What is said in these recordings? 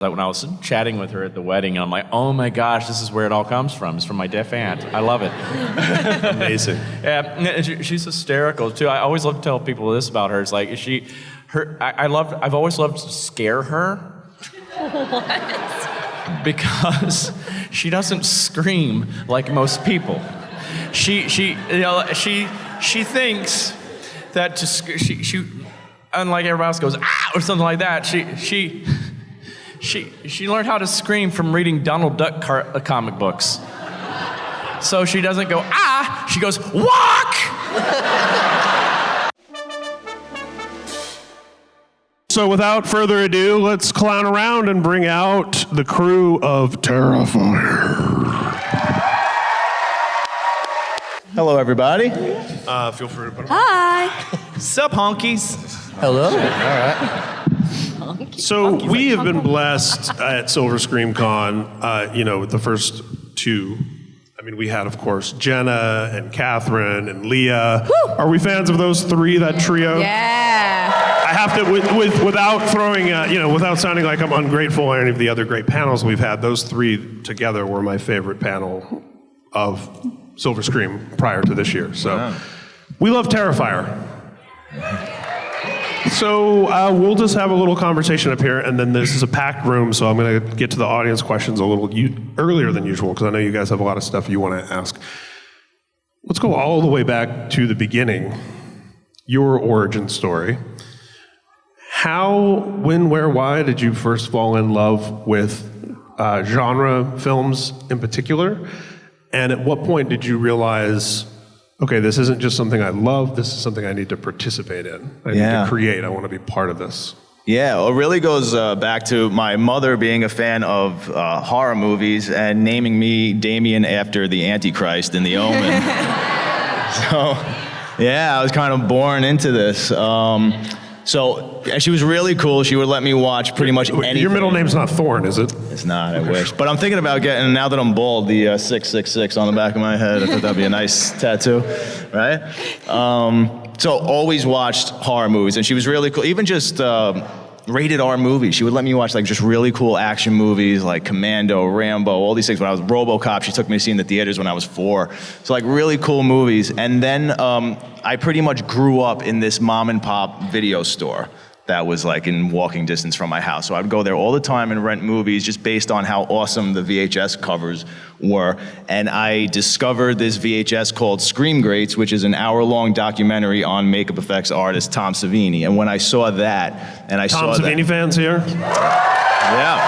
Like when I was chatting with her at the wedding, and I'm like, oh my gosh, this is where it all comes from. It's from my deaf aunt. I love it. Amazing. Yeah, and she's hysterical too. I always love to tell people this about her. It's like I've always loved to scare her. What? Because she doesn't scream like most people. She thinks that she unlike everybody else goes ah or something like that. She learned how to scream from reading Donald Duck comic books. So she doesn't go, ah, she goes, walk! So without further ado, let's clown around and bring out the crew of Terrifier. Hello, everybody. Feel free to put on. Hi. Sup, honkies? Hello. All right. So we have been blessed at Silver Scream Con, with the first two. I mean, we had, of course, Jenna and Catherine and Leah. Woo! Are we fans of those three, that trio? Yeah. I have to, without throwing, without sounding like I'm ungrateful or any of the other great panels we've had, those three together were my favorite panel of Silver Scream prior to this year. So we love Terrifier. So we'll just have a little conversation up here, and then this is a packed room, so I'm going to get to the audience questions a little earlier than usual, because I know you guys have a lot of stuff you want to ask. Let's go all the way back to the beginning, your origin story. How, when, where, why did you first fall in love with genre films in particular? And at what point did you realize, okay, this isn't just something I love, this is something I need to participate in. I need to create, I want to be part of this. Yeah, it really goes back to my mother being a fan of horror movies and naming me Damien after the Antichrist in The Omen. So, yeah, I was kind of born into this. And she was really cool. She would let me watch pretty much anything. Your middle name's not Thorn, is it? It's not, I wish. But I'm thinking about getting, now that I'm bald, the 666 on the back of my head. I thought that'd be a nice tattoo, right? So always watched horror movies, and she was really cool. Even just rated R movies. She would let me watch like just really cool action movies like Commando, Rambo, all these things. When I was RoboCop, she took me to see in the theaters when I was 4. So like really cool movies. And then I pretty much grew up in this mom and pop video store that was like in walking distance from my house. So I'd go there all the time and rent movies just based on how awesome the VHS covers were. And I discovered this VHS called Scream Greats, which is an hour-long documentary on makeup effects artist Tom Savini. And when I saw that, and I saw Tom Savini fans here? Yeah.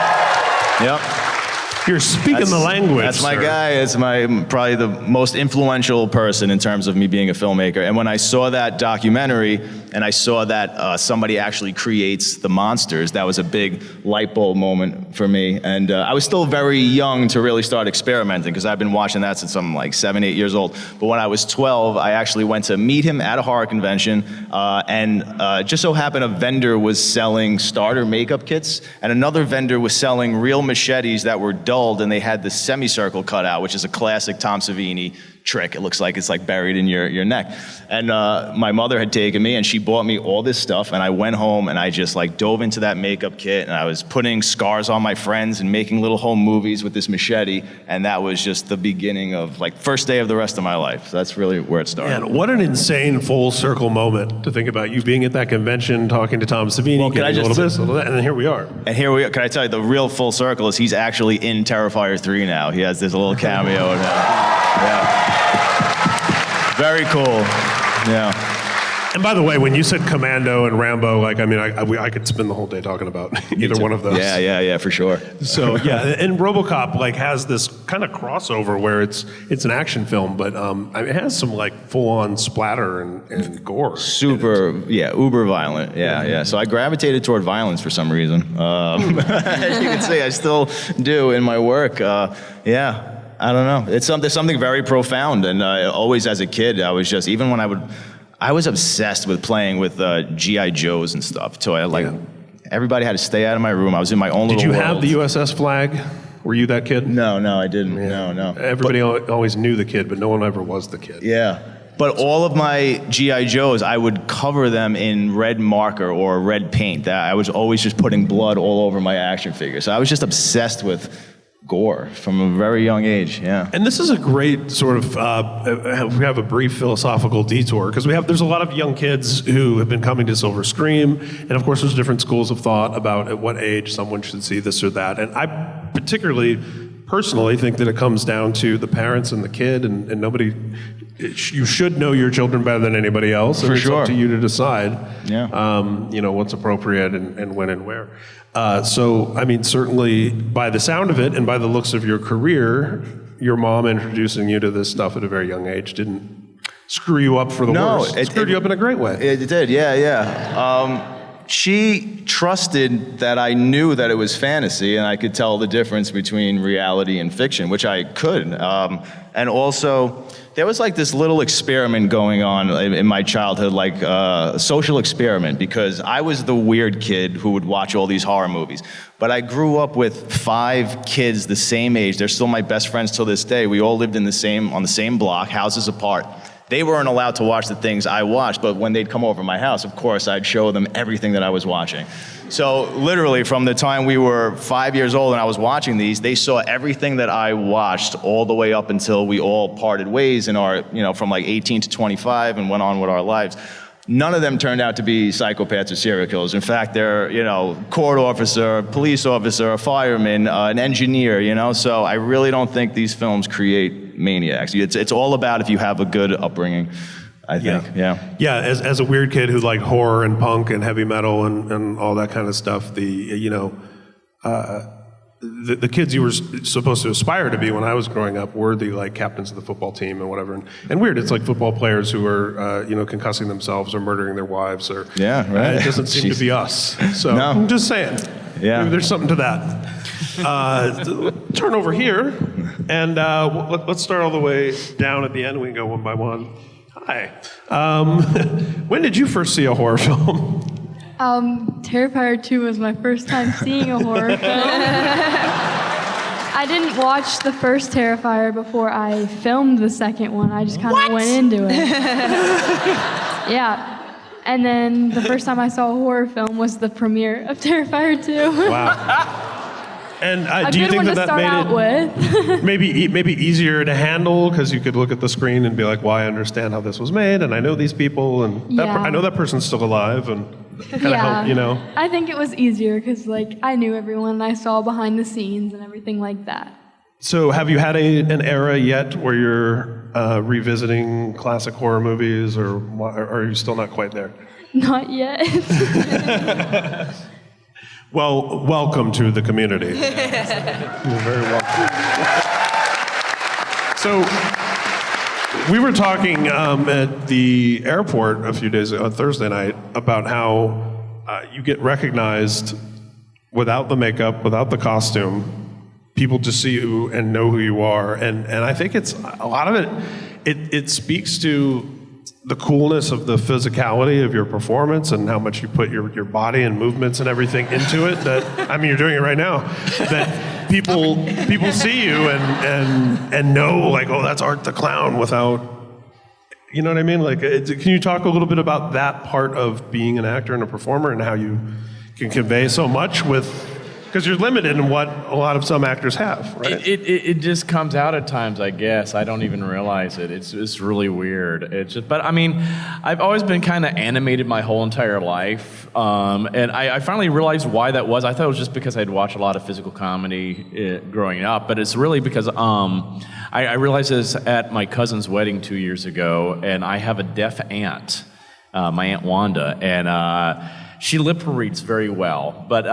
Yep. You're speaking the language. That's my sir. guy. It's probably the most influential person in terms of me being a filmmaker. And when I saw that documentary, and I saw that somebody actually creates the monsters, that was a big light bulb moment for me. And I was still very young to really start experimenting, because I've been watching that since I'm like 7, 8 years old. But when I was 12, I actually went to meet him at a horror convention, and just so happened a vendor was selling starter makeup kits, and another vendor was selling real machetes that were dulled, and they had the semicircle cut out, which is a classic Tom Savini trick. It looks like it's like buried in your neck. And my mother had taken me, and she bought me all this stuff, and I went home and I just like dove into that makeup kit, and I was putting scars on my friends and making little home movies with this machete, and that was just the beginning of like first day of the rest of my life. So that's really where it started. Man, what an insane full circle moment to think about, you being at that convention, talking to Tom Savini, Well, getting a little this, a little that, and then here we are. And here we are. Can I tell you, the real full circle is he's actually in Terrifier 3 now. He has this little cameo in him. Yeah. Very cool. Yeah. And by the way, when you said Commando and Rambo, like, I mean, I could spend the whole day talking about either one of those. Yeah, for sure. So yeah, and RoboCop like has this kind of crossover where it's an action film, but it has some like full-on splatter and gore. Super, uber violent. Yeah. So I gravitated toward violence for some reason. As you can see, I still do in my work. Yeah. I don't know. There's something very profound, and always as a kid, I was just, even when I was obsessed with playing with G.I. Joes and stuff. So everybody had to stay out of my room. I was in my own little world. Did you have the USS flag? Were you that kid? No, I didn't. Yeah. No. Everybody always knew the kid, but no one ever was the kid. Yeah. But all of my G.I. Joes, I would cover them in red marker or red paint. I was always just putting blood all over my action figures. So I was just obsessed with gore from a very young age, yeah. And this is a great sort of, we have a brief philosophical detour, because there's a lot of young kids who have been coming to Silver Scream, and of course there's different schools of thought about at what age someone should see this or that. And I personally think that it comes down to the parents and the kid, and nobody, you should know your children better than anybody else. And For it's sure. up to you to decide, Yeah. what's appropriate and when and where. So, I mean, certainly by the sound of it and by the looks of your career, your mom introducing you to this stuff at a very young age didn't screw you up for the worst. It screwed you up in a great way. It did, yeah. She trusted that I knew that it was fantasy and I could tell the difference between reality and fiction, which I could. And also, there was like this little experiment going on in my childhood, like a social experiment, because I was the weird kid who would watch all these horror movies. But I grew up with 5 kids the same age. They're still my best friends till this day. We all lived on the same block, houses apart. They weren't allowed to watch the things I watched, but when they'd come over to my house, of course, I'd show them everything that I was watching. So literally, from the time we were 5 years old and I was watching these, they saw everything that I watched all the way up until we all parted ways in our, from like 18 to 25 and went on with our lives. None of them turned out to be psychopaths or serial killers. In fact, they're, court officer, a police officer, a fireman, an engineer, So I really don't think these films create maniacs. It's all about if you have a good upbringing, I think. Yeah. Yeah, as a weird kid who liked horror and punk and heavy metal and all that kind of stuff, the kids you were supposed to aspire to be when I was growing up were the like captains of the football team and whatever. And weird, it's like football players who are concussing themselves or murdering their wives or Yeah, right. It doesn't seem to be us. So No. I'm just saying. Yeah. Maybe there's something to that. Turn over here and let's start all the way down at the end. We can go one by one. Hi. When did you first see a horror film? Terrifier 2 was my first time seeing a horror film. I didn't watch the first Terrifier before I filmed the second one. I just kind of went into it. Yeah. And then the first time I saw a horror film was the premiere of Terrifier 2. Wow. And do you good think one that to start out made with. it maybe easier to handle because you could look at the screen and be like, well, I understand how this was made, and I know these people, and I know that person's still alive, and kind of help, I think it was easier because I knew everyone I saw behind the scenes and everything like that. So have you had an era yet where you're revisiting classic horror movies, or are you still not quite there? Not yet. Well, welcome to the community. You're very welcome. So, we were talking at the airport a few days on Thursday night about how you get recognized without the makeup, without the costume. People just see you and know who you are, and I think it's a lot of it speaks to the coolness of the physicality of your performance and how much you put your body and movements and everything into it. That you're doing it right now. That people see you and know like, oh, that's Art the Clown without, you know what I mean? Like, can you talk a little bit about that part of being an actor and a performer and how you can convey so much because you're limited in what a lot of some actors have, right? It just comes out at times, I guess. I don't even realize it. It's really weird. But I mean, I've always been kind of animated my whole entire life, and I finally realized why that was. I thought it was just because I'd watched a lot of physical comedy growing up, but it's really because I realized this at my cousin's wedding 2 years ago, and I have a deaf aunt, my Aunt Wanda, and she lip reads very well, but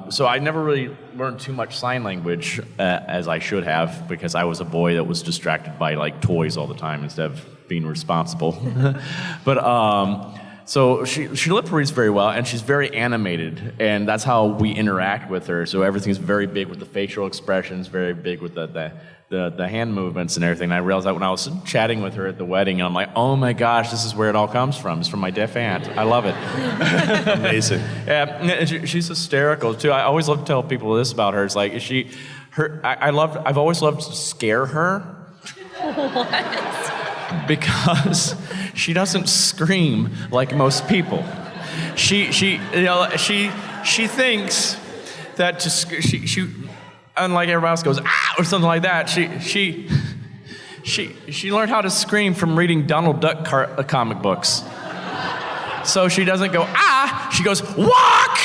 so I never really learned too much sign language as I should have because I was a boy that was distracted by like toys all the time instead of being responsible. But so she lip reads very well, and she's very animated, and that's how we interact with her. So everything's very big with the facial expressions, very big with the hand movements and everything. And I realized that when I was chatting with her at the wedding, and I'm like, oh my gosh, this is where it all comes from. It's from my deaf aunt. I love it. Amazing. Yeah, and she's hysterical too. I always love to tell people this about her. It's like, I've always loved to scare her. What? because she doesn't scream like most people. She thinks that she unlike everybody else goes ah or something like that. She learned how to scream from reading Donald Duck comic books. So she doesn't go ah, she goes walk.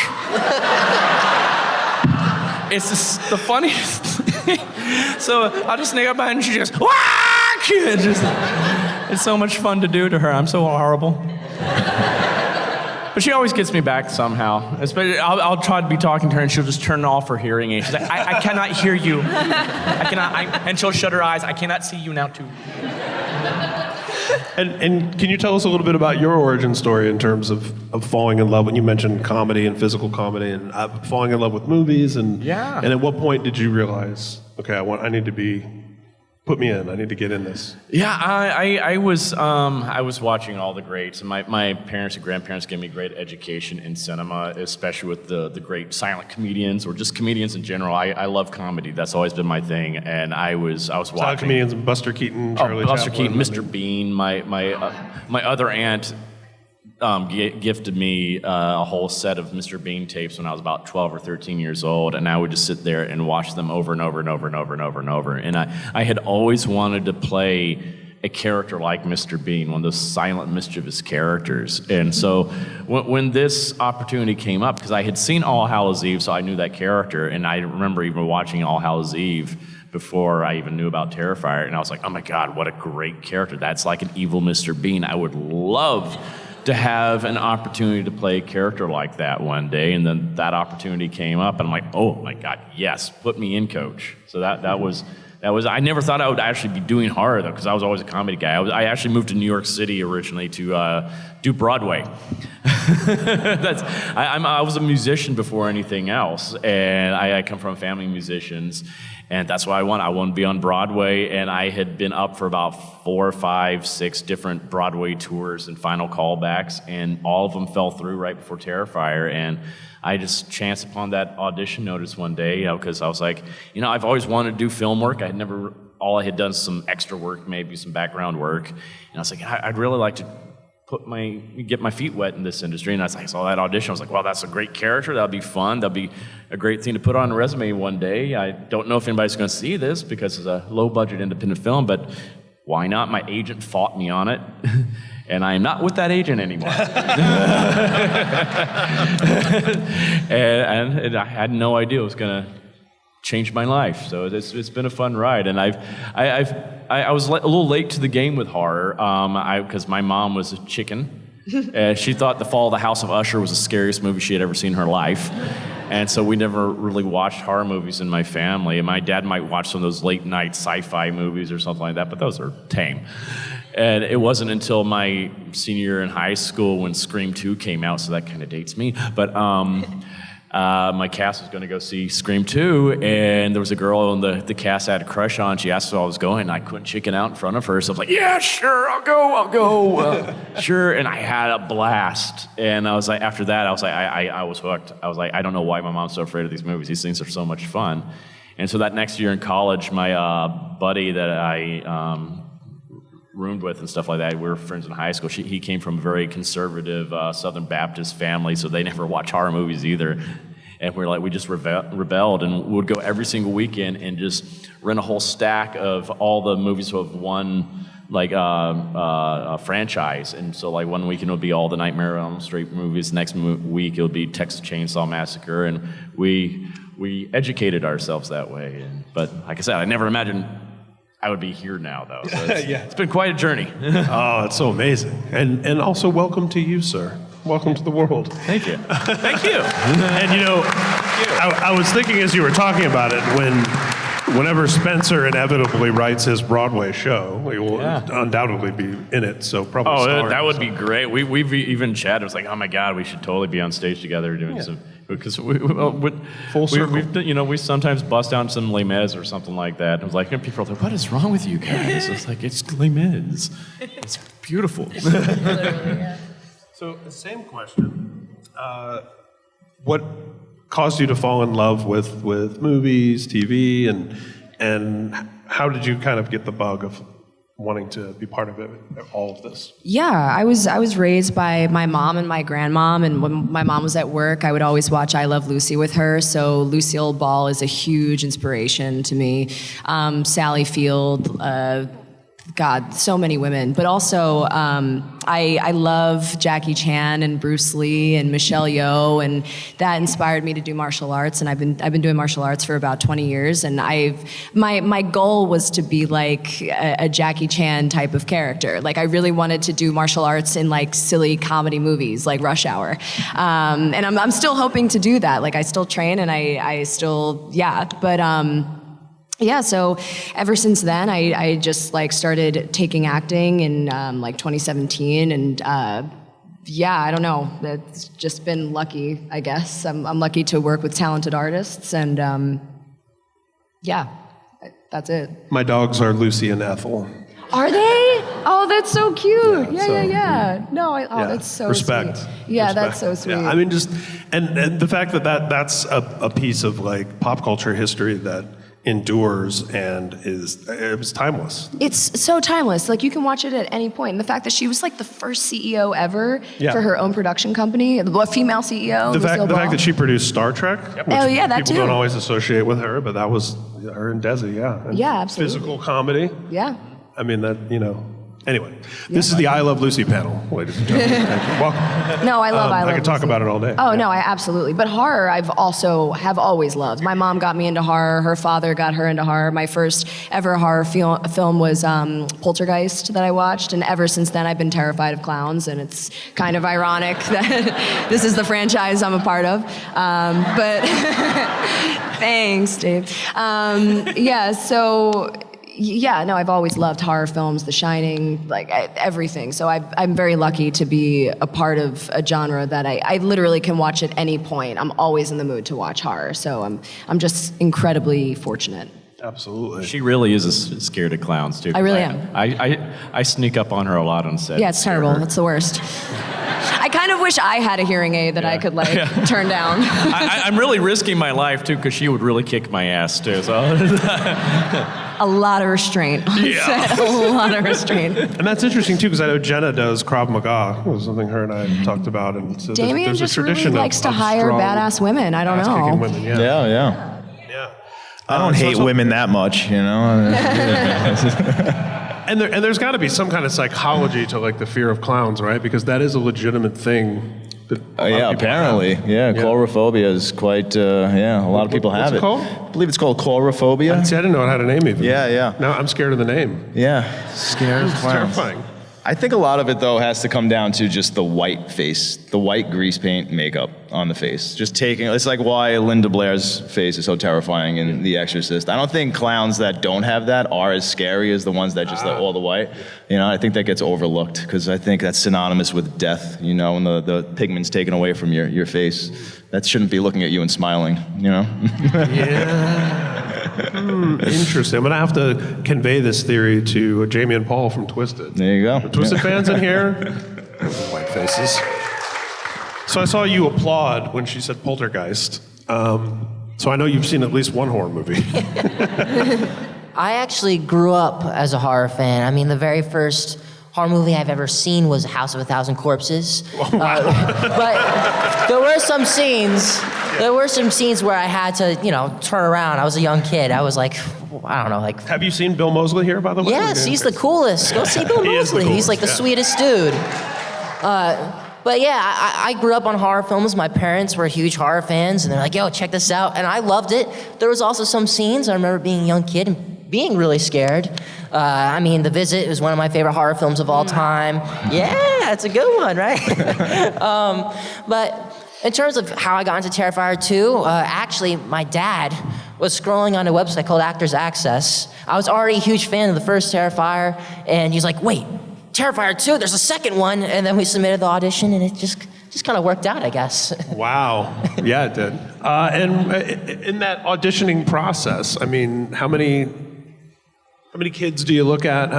It's just the funniest thing. So I'll just sneak up behind and she just walk. It's so much fun to do to her. I'm so horrible. But she always gets me back somehow. Especially, I'll try to be talking to her and she'll just turn off her hearing aid. She's like, I cannot hear you. And she'll shut her eyes. I cannot see you now too. And can you tell us a little bit about your origin story in terms of falling in love? When you mentioned comedy and physical comedy and falling in love with movies, and at what point did you realize, okay, I need to be, put me in, I need to get in this? Yeah, I was watching all the greats, and my parents and grandparents gave me great education in cinema, especially with the great silent comedians or just comedians in general. I love comedy. That's always been my thing, and I was watching Silent comedians, Buster Keaton, Charlie Buster Chaplin, Keaton, Mr. Bean. My other aunt gifted me a whole set of Mr. Bean tapes when I was about 12 or 13 years old, and I would just sit there and watch them over and over and over and over and over and over. And I had always wanted to play a character like Mr. Bean, one of those silent, mischievous characters. And so when this opportunity came up, because I had seen All Hallows Eve, so I knew that character, and I remember even watching All Hallows Eve before I even knew about Terrifier, and I was like, oh my God, what a great character. That's like an evil Mr. Bean. I would love to have an opportunity to play a character like that one day. And then that opportunity came up, and I'm like, oh my God, yes, put me in, coach. So that was, I never thought I would actually be doing horror though, because I was always a comedy guy. I actually moved to New York City originally to do Broadway. I was a musician before anything else, and I come from a family of musicians. And that's what I want. I want to be on Broadway, and I had been up for about 4, 5, 6 different Broadway tours and final callbacks, and all of them fell through right before Terrifier. And I just chanced upon that audition notice one day, because I was like, I've always wanted to do film work. All I had done some extra work, maybe some background work, and I was like, I'd really like to get my feet wet in this industry. And I saw that audition. I was like, well, that's a great character. That'll be fun. That'll be a great thing to put on a resume one day. I don't know if anybody's going to see this because it's a low-budget independent film, but why not? My agent fought me on it, and I am not with that agent anymore. and I had no idea it was going to change my life. So it's been a fun ride, and I was a little late to the game with horror, because my mom was a chicken. She thought The Fall of the House of Usher was the scariest movie she had ever seen in her life, and so we never really watched horror movies in my family. And my dad might watch some of those late night sci-fi movies or something like that, but those are tame. And it wasn't until my senior year in high school when Scream 2 came out, so that kind of dates me. But my cast was going to go see Scream 2, and there was a girl in the cast I had a crush on. She asked if I was going, and I couldn't chicken out in front of her. So I was like, yeah, sure, I'll go. Sure. And I had a blast. And I was like, after that, I was like, I was hooked. I was like, I don't know why my mom's so afraid of these movies. These things are so much fun. And so that next year in college, my buddy that I roomed with and stuff like that, we were friends in high school. He came from a very conservative Southern Baptist family, so they never watch horror movies either. And we just rebelled, and would go every single weekend and just rent a whole stack of all the movies of one franchise. And so like one weekend would be all the Nightmare on Elm Street movies. Next week it would be Texas Chainsaw Massacre, and we educated ourselves that way. But like I said, I never imagined I would be here now, though. So it's been quite a journey. Oh, it's so amazing. And also welcome to you, sir. Welcome to the world. Thank you. Thank you. And I was thinking as you were talking about it, whenever Spencer inevitably writes his Broadway show, he will undoubtedly be in it. So probably. Oh, that would be great. We've even chatted. It was like, oh my God, we should totally be on stage together doing some. Because Full circle. We sometimes bust down some Les Mis or something like that. And it was like, people are like, what is wrong with you guys? It's like, it's Les Mis. It's beautiful. So the same question. What caused you to fall in love with movies, TV, and how did you kind of get the bug of wanting to be part of it, all of this? Yeah, I was raised by my mom and my grandmom, and when my mom was at work, I would always watch I Love Lucy with her, so Lucille Ball is a huge inspiration to me. Sally Field, God, so many women. But also, I love Jackie Chan and Bruce Lee and Michelle Yeoh, and that inspired me to do martial arts. And I've been doing martial arts for about 20 years. And my goal was to be like a Jackie Chan type of character. Like I really wanted to do martial arts in like silly comedy movies, like Rush Hour. And I'm still hoping to do that. Like I still train, and I still, yeah. But yeah, so ever since then, I just like started taking acting in like 2017, and yeah, I don't know. It's just been lucky, I guess. I'm lucky to work with talented artists, and yeah, that's it. My dogs are Lucy and Ethel. Are they? Oh, that's so cute. Yeah, Yeah. No, that's so respect. sweet. Yeah, Respect. That's so sweet. Yeah, I mean, just and the fact that's a piece of like pop culture history that endures and it was timeless. It's so timeless. Like you can watch it at any point. And the fact that she was like the first CEO ever for her own production company, a female CEO. The fact that she produced Star Trek, which oh yeah, that people too. don't always associate with her, but that was her and Desi, yeah. And Yeah, absolutely. physical comedy. Yeah. I mean that, Anyway, this is the I Love Lucy panel, ladies and gentlemen. Thank you. Welcome. No, I love I could talk about it all day. Oh no, I absolutely. But horror, have always loved. My mom got me into horror. Her father got her into horror. My first ever horror film was Poltergeist that I watched, and ever since then I've been terrified of clowns. And it's kind of ironic that this is the franchise I'm a part of. But thanks, Dave. Yeah. So. Yeah, no, I've always loved horror films, The Shining, like everything. So I'm very lucky to be a part of a genre that I literally can watch at any point. I'm always in the mood to watch horror. So I'm just incredibly fortunate. Absolutely. She really is scared of clowns, too. I really am. I sneak up on her a lot on set. Yeah, it's terrible. It's the worst. I kind of wish I had a hearing aid that I could turn down. I'm really risking my life, too, because she would really kick my ass, too. So. A lot of restraint on set. A lot of restraint. And that's interesting, too, because I know Jenna does Krav Maga. It was something her and I talked about. And so Damien there's just a tradition really likes to of hire strong badass women. I don't know. ass-kicking women, Yeah. Yeah. I don't hate women that much, And there's got to be some kind of psychology to like the fear of clowns, right? Because that is a legitimate thing. That a lot of people apparently. have. Yeah, coulrophobia is quite, a lot of people have What's it. it called? I believe it's called coulrophobia. See, I didn't know it had a name even. Yeah. Now I'm scared of the name. Yeah, scared of It's clowns. terrifying. I think a lot of it, though, has to come down to just the white face, the white grease paint makeup on the face. It's like why Linda Blair's face is so terrifying in The Exorcist. I don't think clowns that don't have that are as scary as the ones that just have all the white. I think that gets overlooked because I think that's synonymous with death, when the pigment's taken away from your face. That shouldn't be looking at you and smiling, Yeah. Interesting. I'm going to have to convey this theory to Jamie and Paul from Twisted. There you go. The Twisted fans in here? White faces. So I saw you applaud when she said poltergeist. So I know you've seen at least one horror movie. I actually grew up as a horror fan. I mean, the very first horror movie I've ever seen was House of a Thousand Corpses. But there were some scenes where I had to, turn around. I was a young kid. I was like, I don't know, like... Have you seen Bill Moseley here, by the way? Yes, he's the coolest. Go see Bill He is the Moseley. He's like the coolest, sweetest dude. But yeah, I grew up on horror films. My parents were huge horror fans, and they're like, yo, check this out. And I loved it. There was also some scenes, I remember being a young kid and being really scared. The Visit is one of my favorite horror films of all time. Yeah, it's a good one, right? But in terms of how I got into Terrifier 2, actually, my dad was scrolling on a website called Actors Access. I was already a huge fan of the first Terrifier, and he's like, wait, Terrifier 2, there's a second one. And then we submitted the audition, and it just kind of worked out, I guess. Wow. Yeah, it did. And in that auditioning process, I mean, how many kids do you look at,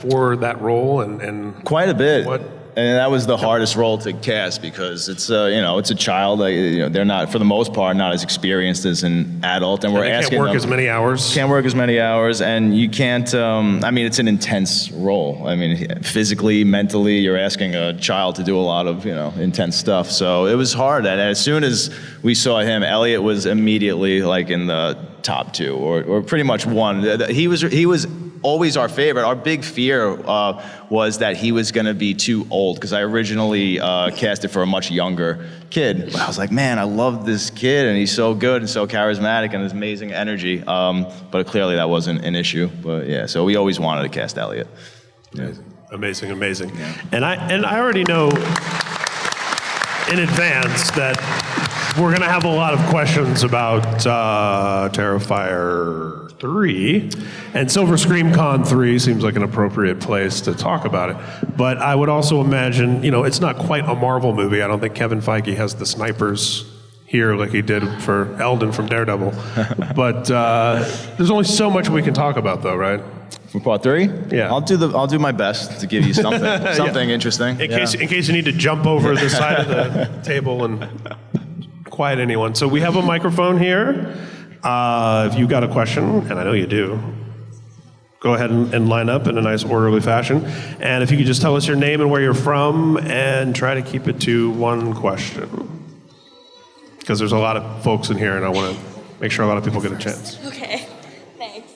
for that role? And Quite a bit. What? And that was the hardest role to cast because it's it's a child. They're not, for the most part, not as experienced as an adult, and we're asking Can't work them, as many hours. Can't work as many hours, and you can't. It's an intense role. I mean, physically, mentally, you're asking a child to do a lot of intense stuff. So it was hard. And as soon as we saw him, Elliot was immediately like in the top two, or pretty much one. He was always our favorite. Our big fear was that he was going to be too old, because I originally cast it for a much younger kid. But I was like, man, I love this kid, and he's so good and so charismatic and has amazing energy. But clearly that wasn't an issue. But yeah, so we always wanted to cast Elliot. Yeah. Amazing. Yeah. And I already know in advance that we're going to have a lot of questions about Terrifier 3, and Silver Scream Con 3 seems like an appropriate place to talk about it. But I would also imagine, it's not quite a Marvel movie. I don't think Kevin Feige has the snipers here like he did for Eldon from Daredevil. But there's only so much we can talk about, though, right? For part 3? Yeah. I'll do my best to give you something interesting. In case you need to jump over the side of the table and quiet anyone. So we have a microphone here. If you got a question, and I know you do, go ahead and line up in a nice orderly fashion. And if you could just tell us your name and where you're from, and try to keep it to one question. Because there's a lot of folks in here, and I want to make sure a lot of people get a chance. Okay, thanks.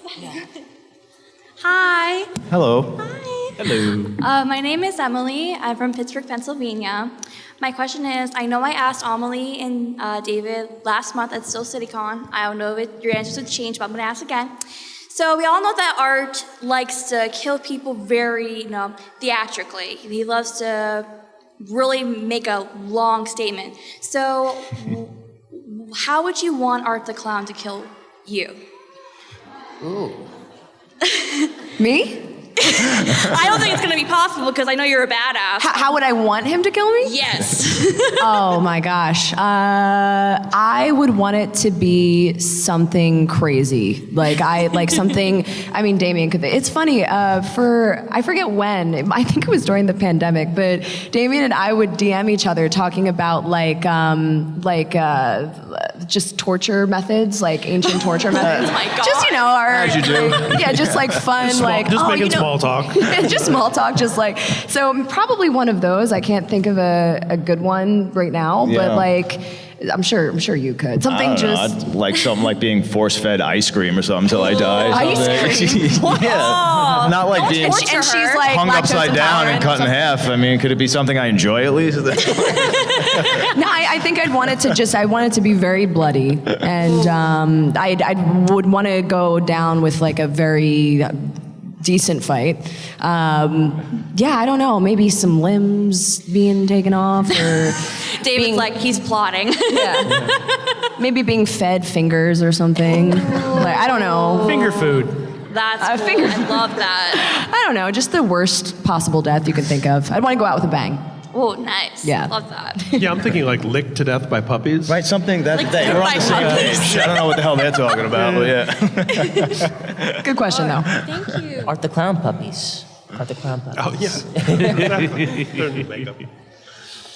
Hi. Hello. Hi. Hello. My name is Emily. I'm from Pittsburgh, Pennsylvania. My question is, I know I asked Amelie and David last month at Still CityCon. I don't know if your answers would change, but I'm going to ask again. So we all know that Art likes to kill people very, theatrically. He loves to really make a long statement. So how would you want Art the Clown to kill you? Ooh. Me? I don't think it's going to be possible because I know you're a badass. How would I want him to kill me? Yes. Oh my gosh. I would want it to be something crazy. Like something, Damien could, it's funny, I forget when, I think it was during the pandemic, but Damien and I would DM each other talking about just torture methods, like ancient torture methods. Oh my God. Just, As you do. just like fun, Just making small talk. just small talk, so probably one of those. I can't think of a good one right now, Yeah. but I'm sure you could. Something I'd like something like being force-fed ice cream or something until I die. Ice cream? Yeah. Not like being and she's like hung lactose upside down and cut in half. Could it be something I enjoy at least? No, I think I'd want it to be very bloody, and I would want to go down with like a very decent fight. I don't know, maybe some limbs being taken off, or David's he's plotting. yeah, maybe being fed fingers or something. I don't know. Finger food. That's cool. I love that. I don't know, just the worst possible death you could think of. I'd want to go out with a bang. Oh, nice. Yeah. Love that. Yeah, I'm thinking like licked to death by puppies. Right, something that Like we're on by the same puppies. page. I don't know what the hell they're talking about, but yeah. Good question, though. Thank you. Art the Clown puppies. Art the Clown puppies. Oh, yeah. They're in makeup.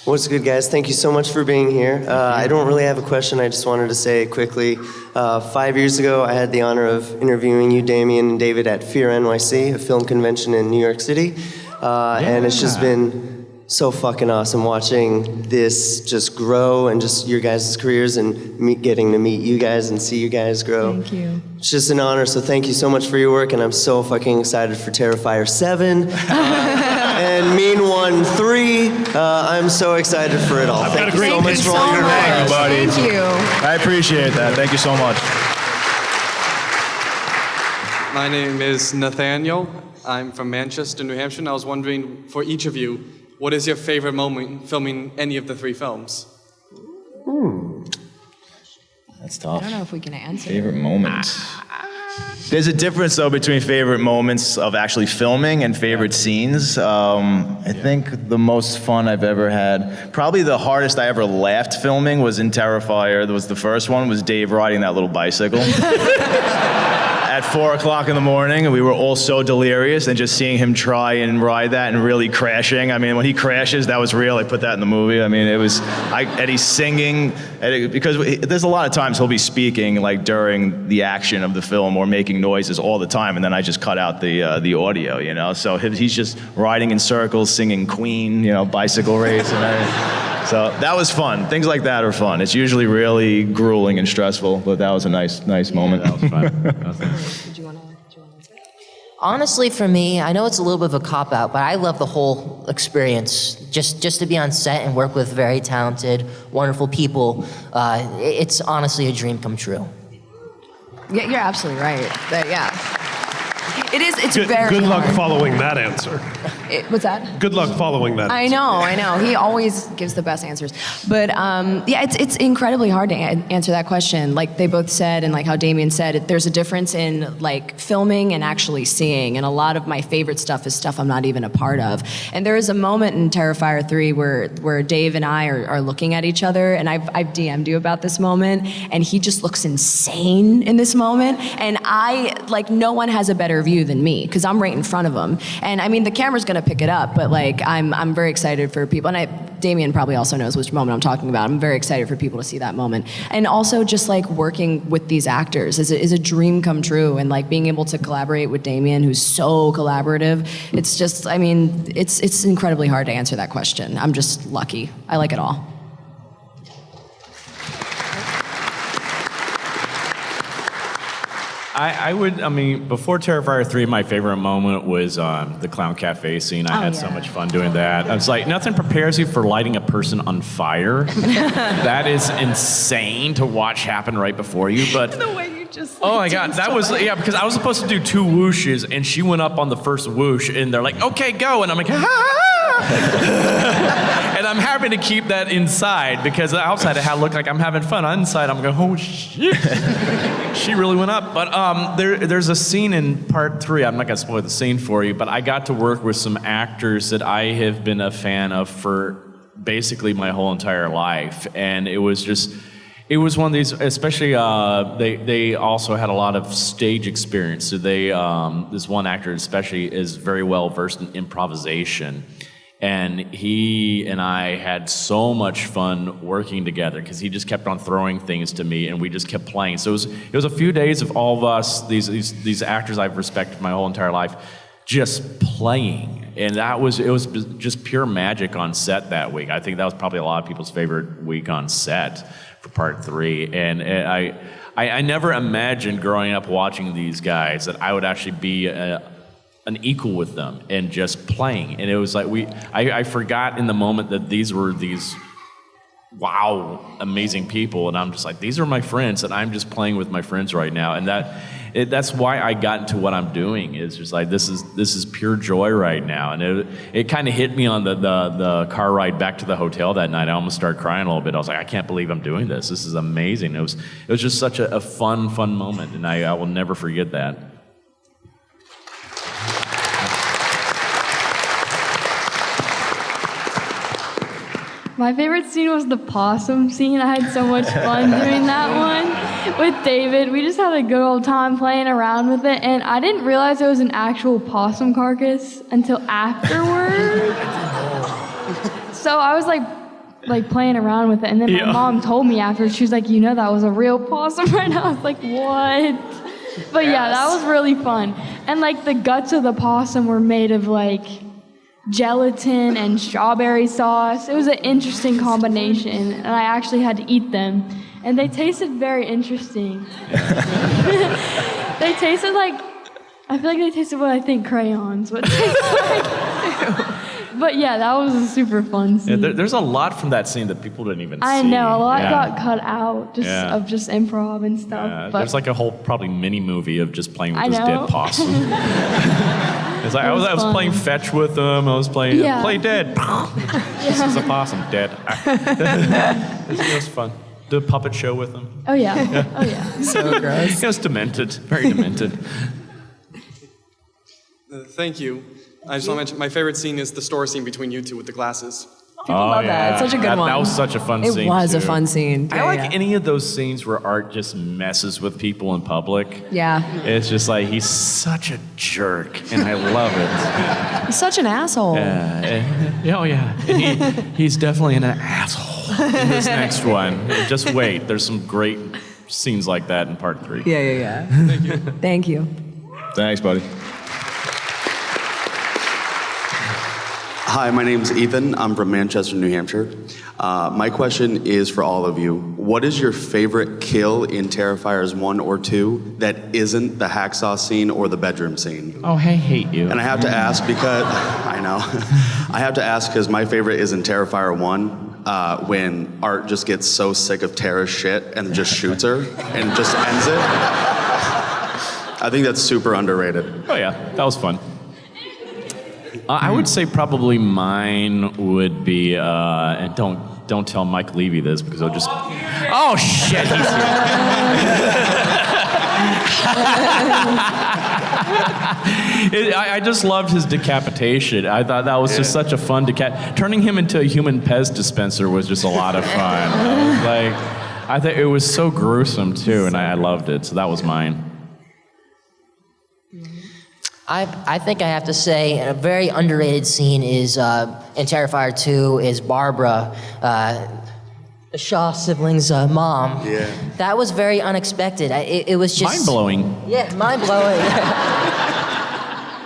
What's good, guys? Thank you so much for being here. I don't really have a question. I just wanted to say quickly, 5 years ago, I had the honor of interviewing you, Damien and David, at Fear NYC, a film convention in New York City. And it's just been so fucking awesome watching this just grow, and just your guys' careers, and getting to meet you guys and see you guys grow. Thank you. It's just an honor, so thank you so much for your work, and I'm so fucking excited for Terrifier 7 and Mean One 3. I'm so excited for it all. Thank you so much for all your work. buddy. Thank you. I appreciate that. Thank you so much. My name is Nathaniel. I'm from Manchester, New Hampshire, and I was wondering, for each of you, what is your favorite moment filming any of the 3 films? That's tough. I don't know if we can answer. Favorite moments. There's a difference, though, between favorite moments of actually filming and favorite scenes. I think the most fun I've ever had, probably the hardest I ever laughed filming was in Terrifier. That was the first one, was Dave riding that little bicycle. at 4 o'clock in the morning, and we were all so delirious, and just seeing him try and ride that and really crashing. I mean, when he crashes, that was real. I put that in the movie. I mean, it was, and he's singing, because there's a lot of times he'll be speaking like during the action of the film or making noises all the time, and then I just cut out the audio, you know? So he's just riding in circles, singing Queen, you know, Bicycle Race, and everything. So that was fun. Things like that are fun. It's usually really grueling and stressful, but that was a nice moment. That was fun. That was nice. Did you want to? Honestly, for me, I know it's a little bit of a cop-out, but I love the whole experience. Just to be on set and work with very talented, wonderful people, it's honestly a dream come true. Yeah, you're absolutely right. But yeah. It is, it's very Good luck hard. following that answer. What's that? Good luck following that answer. I know. He always gives the best answers. But yeah, it's incredibly hard to answer that question. Like they both said, and like how Damien said, there's a difference in like filming and actually seeing. And a lot of my favorite stuff is stuff I'm not even a part of. And there is a moment in Terrifier 3 where Dave and I are looking at each other, and I've DM'd you about this moment, and he just looks insane in this moment. And no one has a better view than me, because I'm right in front of him. And I mean, the camera's gonna pick it up, but like I'm very excited for people, and Damien probably also knows which moment I'm talking about. I'm very excited for people to see that moment. And also just like working with these actors is a dream come true, and like being able to collaborate with Damien, who's so collaborative. It's just, I mean, it's incredibly hard to answer that question. I'm just lucky. I like it all. I mean, before Terrifier 3, my favorite moment was the Clown Cafe scene. I had so much fun doing that. I was like, nothing prepares you for lighting a person on fire. That is insane to watch happen right before you. But The way you just oh my God, that was, yeah, because I was supposed to do 2 whooshes, and she went up on the first whoosh, and they're like, okay, go. And I'm like, and I'm happy to keep that inside, because outside it looked like I'm having fun. Inside I'm going, oh shit. She really went up. But there's a scene in part 3, I'm not gonna spoil the scene for you, but I got to work with some actors that I have been a fan of for basically my whole entire life. And it was one of these, especially they also had a lot of stage experience. So this one actor especially is very well versed in improvisation. And he and I had so much fun working together, because he just kept on throwing things to me, and we just kept playing. So it was a few days of all of us, these actors I've respected my whole entire life, just playing. And it was just pure magic on set that week. I think that was probably a lot of people's favorite week on set for part 3. And I never imagined growing up watching these guys that I would actually be an equal with them and just playing. And it was like I forgot in the moment that these were these wow amazing people, and I'm just like, these are my friends, and I'm just playing with my friends right now. And that's why I got into what I'm doing. Is just like this is pure joy right now. And it kind of hit me on the car ride back to the hotel that night. I almost started crying a little bit. I was like, I can't believe I'm doing this. This is amazing. It was just such a fun moment, and I will never forget that. My favorite scene was the possum scene. I had so much fun doing that one with David. We just had a good old time playing around with it, and I didn't realize it was an actual possum carcass until afterward. So I was like playing around with it, and then my mom told me afterwards. She was like, "You know that was a real possum right now?" I was like, "What?" But yeah, that was really fun. And like the guts of the possum were made of like gelatin and strawberry sauce. It was an interesting combination, and I actually had to eat them, and they tasted very interesting. They tasted like, I feel like they tasted what I think crayons would taste like. But yeah, that was a super fun scene. Yeah, there's a lot from that scene that people didn't even see. I know, a lot got cut out of just improv and stuff. Yeah, but there's like a whole probably mini movie of just playing with this dead possum. It's like I was playing fetch with them. I was playing play dead. This is a possum dead. It was fun. Did a puppet show with them. Oh yeah. Oh yeah. So gross. It was demented, very demented. Thank you. I just want to mention, my favorite scene is the store scene between you two with the glasses. People love that. It's such a good one. That was such a fun scene. It was a too. fun scene. I like any of those scenes where Art just messes with people in public. Yeah. It's just like he's such a jerk, and I love it. He's such an asshole. And he's definitely an asshole in this next one. Just wait. There's some great scenes like that in part 3. Yeah. Thank you. Thanks, buddy. Hi, my name's Ethan. I'm from Manchester, New Hampshire. My question is for all of you. What is your favorite kill in Terrifiers 1 or 2 that isn't the hacksaw scene or the bedroom scene? Oh, I hate you. And I have to ask because, I know. I have to ask because my favorite is in Terrifier 1 when Art just gets so sick of Tara's shit and just shoots her and just ends it. I think that's super underrated. Oh, yeah. That was fun. I would say probably mine would be, and don't tell Mike Levy this because he'll just. Oh shit! He's here. I just loved his decapitation. I thought that was just such a fun turning him into a human Pez dispenser was just a lot of fun. I think it was so gruesome too, and I loved it. So that was mine. I think I have to say a very underrated scene is in Terrifier 2 is Barbara, the Shaw siblings' mom. Yeah. That was very unexpected. It was just Mind-blowing. Yeah, mind-blowing.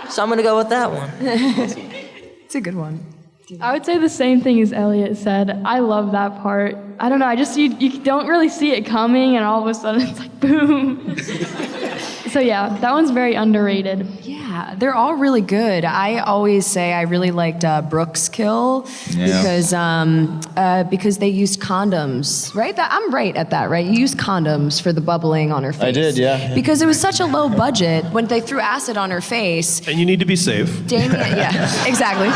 So I'm gonna go with that one. It's a good one. I would say the same thing as Elliot said. I love that part. I don't know, you don't really see it coming, and all of a sudden it's like, boom. So yeah, that one's very underrated. Yeah, they're all really good. I always say I really liked Brooke's kill because they used condoms, right? I'm right at that, right? You used condoms for the bubbling on her face. I did, yeah. Because it was such a low budget when they threw acid on her face. And you need to be safe. Damien, yeah, exactly.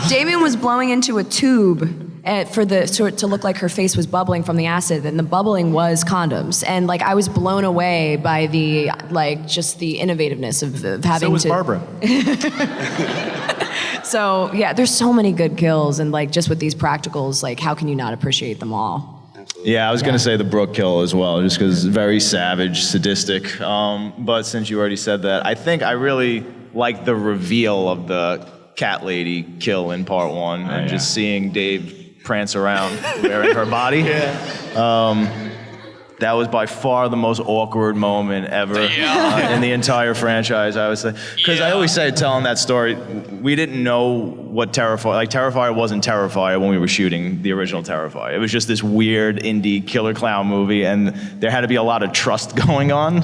Damien was blowing into a tube to look like her face was bubbling from the acid, and the bubbling was condoms. And I was blown away by the just the innovativeness of having So was to. Barbara. So yeah, there's so many good kills, and just with these practicals, how can you not appreciate them all? Yeah, I was gonna say the Brooke kill as well, just because very savage, sadistic. But since you already said that, I think I really like the reveal of the cat lady kill in part 1, and just seeing Dave prance around wearing her body. That was by far the most awkward moment ever in the entire franchise, I would say. Because I always say, telling that story, we didn't know what Terrifier wasn't Terrifier when we were shooting the original Terrifier. It was just this weird indie killer clown movie, and there had to be a lot of trust going on.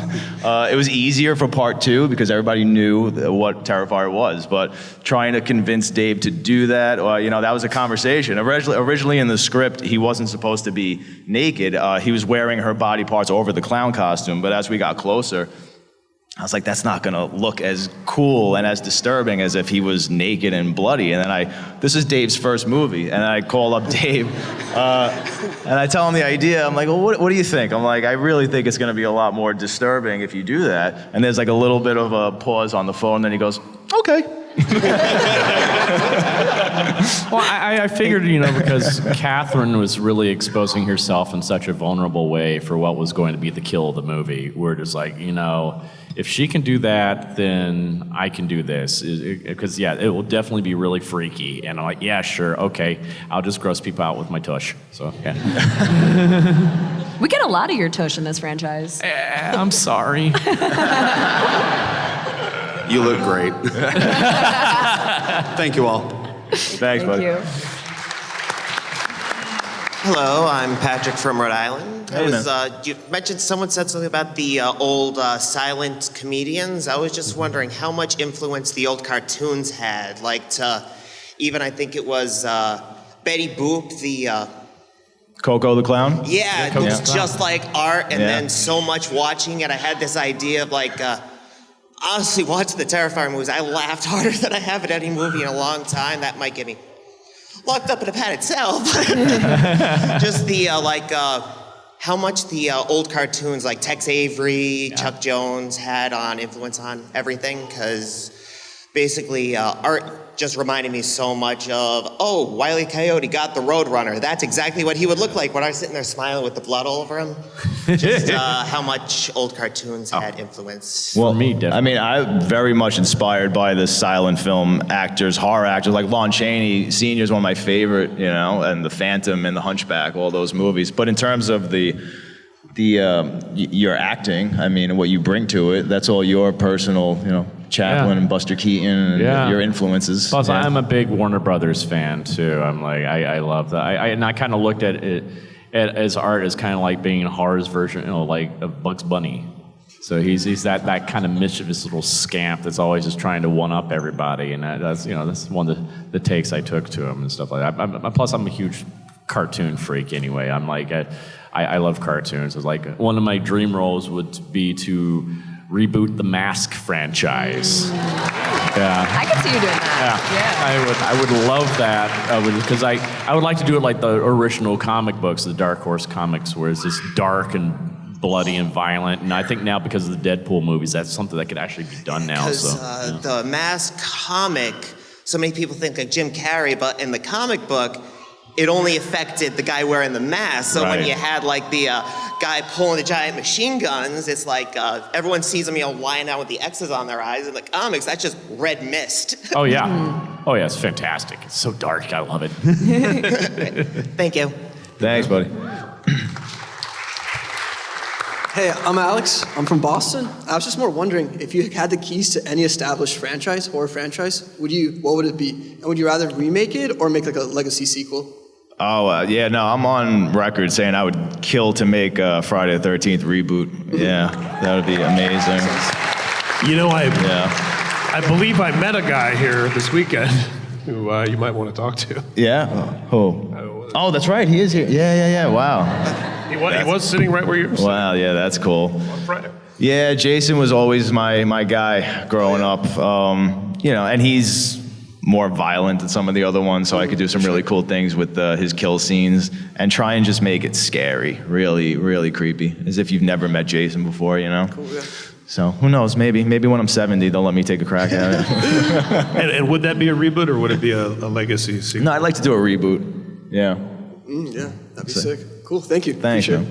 It was easier for part 2 because everybody knew what Terrifier was, but trying to convince Dave to do that, that was a conversation. Originally in the script, he wasn't supposed to be naked. He was wearing her body parts over the clown costume, but as we got closer, I was like, that's not gonna look as cool and as disturbing as if he was naked and bloody. And then this is Dave's first movie, and I call up Dave, and I tell him the idea. I'm like, well, what do you think? I'm like, I really think it's gonna be a lot more disturbing if you do that. And there's a little bit of a pause on the phone, and then he goes, okay. Well, I figured, because Catherine was really exposing herself in such a vulnerable way for what was going to be the kill of the movie. We're just like, if she can do that, then I can do this. Because, it will definitely be really freaky. And I'm like, yeah, sure, okay. I'll just gross people out with my tush. So, yeah. We get a lot of your tush in this franchise. I'm sorry. You look great. Thank you all. Thanks, buddy. Thank you. Hello, I'm Patrick from Rhode Island. Hey, You mentioned someone said something about the old silent comedians. I was just wondering how much influence the old cartoons had. Even I think it was Betty Boop, the Coco the Clown? yeah, it was just like art, and then so much watching it. I had this idea of honestly, watching the Terrifier movies, I laughed harder than I have at any movie in a long time. That might get me locked up in a pad itself. Just the, how much the old cartoons like Tex Avery, Chuck Jones had on influence on everything, because basically art just reminded me so much of, oh, Wile E. Coyote got the Roadrunner. That's exactly what he would look like when I was sitting there smiling with the blood all over him. Just how much old cartoons had influence. Well, me, definitely. I mean, I'm very much inspired by the silent film actors, horror actors, like Lon Chaney Sr. is one of my favorite, you know, and The Phantom and The Hunchback, all those movies. But in terms of your acting, I mean, what you bring to it, that's all your personal, you know, Chaplin and Buster Keaton and your influences. Plus, I'm a big Warner Brothers fan too. I'm like, I love that. And I kind of looked at it as art as kind of like being horror's version, you know, like of Bugs Bunny. So he's that kind of mischievous little scamp that's always just trying to one up everybody, and that's one of the takes I took to him and stuff like that. Plus, I'm a huge cartoon freak anyway. I'm like, I love cartoons. It's like one of my dream roles would be to reboot the Mask franchise. Yeah. I could see you doing that. I would love that because I would like to do it like the original comic books, the Dark Horse comics, where it's just dark and bloody and violent. And I think now because of the Deadpool movies, that's something that could actually be done now. Because the Mask comic, so many people think like Jim Carrey, but in the comic book, it only affected the guy wearing the mask. So when you had like the guy pulling the giant machine guns, it's like everyone sees them, lying down with the X's on their eyes. In the comics, that's just red mist. Oh yeah, it's fantastic. It's so dark. I love it. Thank you. Thanks, buddy. Hey, I'm Alex. I'm from Boston. I was just more wondering if you had the keys to any established horror franchise, what would it be? And would you rather remake it or make like a legacy sequel? Oh, yeah, no, I'm on record saying I would kill to make a Friday the 13th reboot. Yeah, that would be amazing. You know, I believe I met a guy here this weekend who you might want to talk to. Yeah? Oh, that's right, he is here. Yeah, wow. He was sitting right where you were sitting. Wow, yeah, that's cool. On Friday. Yeah, Jason was always my guy growing up. You know, and he's more violent than some of the other ones, so I could do some really cool things with his kill scenes and try and just make it scary, really, really creepy, as if you've never met Jason before, you know? Cool, yeah. So who knows, maybe when I'm 70, they'll let me take a crack at it. and would that be a reboot or would it be a legacy sequel? No, I'd like to do a reboot, yeah. Yeah, that'd be sick. Cool, thank you. Thanks, man.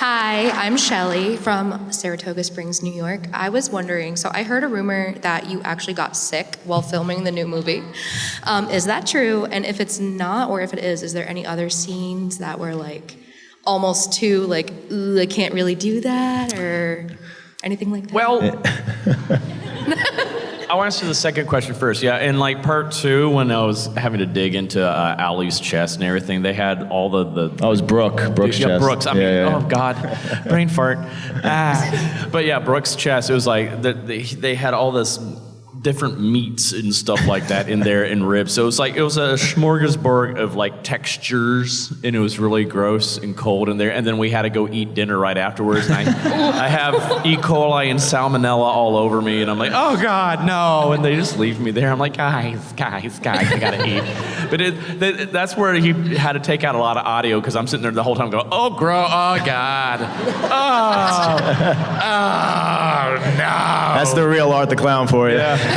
Hi, I'm Shelly from Saratoga Springs, New York. I was wondering, so I heard a rumor that you actually got sick while filming the new movie. Is that true? And if it's not, or if it is there any other scenes that were like almost too like, I can't really do that, or anything like that? Well, I want to answer the second question first. Yeah, in like part 2, when I was having to dig into Allie's chest and everything, they had all the Oh, it was Brooke's chest. Brooks. I mean, oh God, brain fart. But yeah, Brooke's chest. It was like they had all this different meats and stuff like that in there and ribs. So it was a smorgasbord of like textures, and it was really gross and cold in there. And then we had to go eat dinner right afterwards. And I have E. coli and salmonella all over me, and I'm like, oh God, no! And they just leave me there. I'm like, guys, I gotta eat. But that's where he had to take out a lot of audio because I'm sitting there the whole time going, oh God, oh no. That's the real Art the Clown for you. Yeah.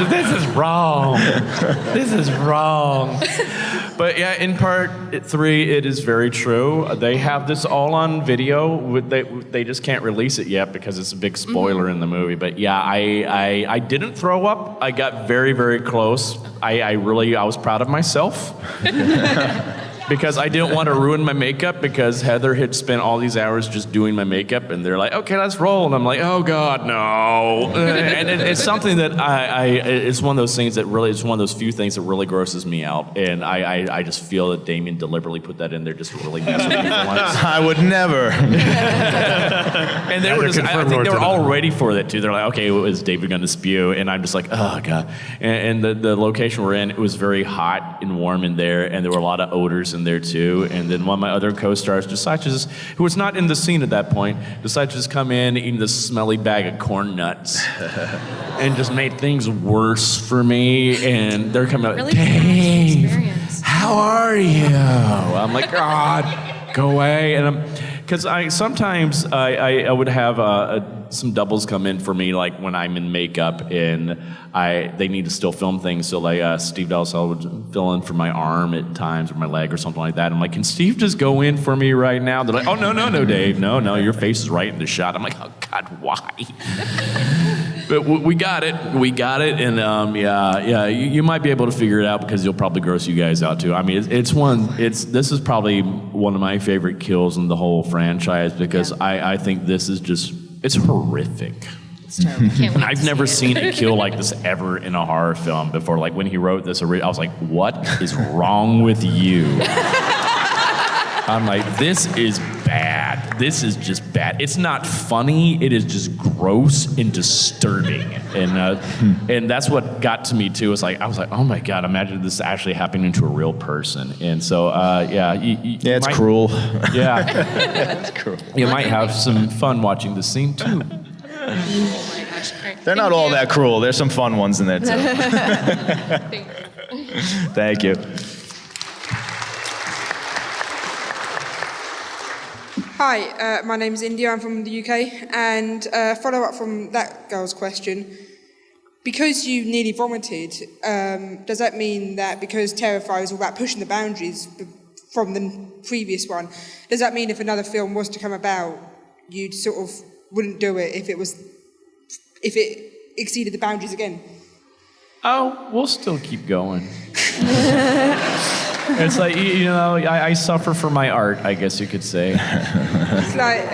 This is wrong. This is wrong. But yeah, in part 3, it is very true. They have this all on video. They just can't release it yet because it's a big spoiler in the movie. But yeah, I didn't throw up. I got very, very close. I was proud of myself. Because I didn't want to ruin my makeup because Heather had spent all these hours just doing my makeup, and they're like, okay, let's roll. And I'm like, oh God, no. And it's something that it's one of those things that really, it's one of those few things that really grosses me out. And I just feel that Damien deliberately put that in there just to really mess with me for once. I would never. And they were just, I think they were all ready for that too. They're like, okay, is David going to spew? And I'm just like, oh God. And the location we're in, it was very hot and warm in there, and there were a lot of odors in there too. And then one of my other co-stars decided to just, who was not in the scene at that point, decided to just come in eating this smelly bag of corn nuts and just made things worse for me. And they're coming out, Really Dave, experience. how are you? I'm like, God, go away. And because sometimes I would have some doubles come in for me, like when I'm in makeup and they need to still film things. So like Steve Dalsell would fill in for my arm at times or my leg or something like that. I'm like, can Steve just go in for me right now? They're like, oh, no, Dave. No, your face is right in the shot. I'm like, oh, God, why? But we got it. And you might be able to figure it out because you'll probably gross you guys out too. I mean, this is probably one of my favorite kills in the whole franchise because I think this is it's horrific. It's terrible. Can't wait I've never seen a kill like this ever in a horror film before. Like when he wrote this, I was like, what is wrong with you? I'm like, this is bad. This is just bad. It's not funny. It is just gross and disturbing. And that's what got to me too. I was like, oh my God, imagine this actually happening to a real person. And so, it's cruel. Yeah. It's cruel. You might have some fun watching the scene too. Oh my gosh. All right. They're not all that cruel. There's some fun ones in there too. Thank you. Hi, my name's India, I'm from the UK, and follow up from that girl's question, because you nearly vomited, does that mean that because Terrifier is all about pushing the boundaries from the previous one, does that mean if another film was to come about, you sort of wouldn't do it if it exceeded the boundaries again? Oh, we'll still keep going. It's like, I suffer for my art, I guess you could say. It's like...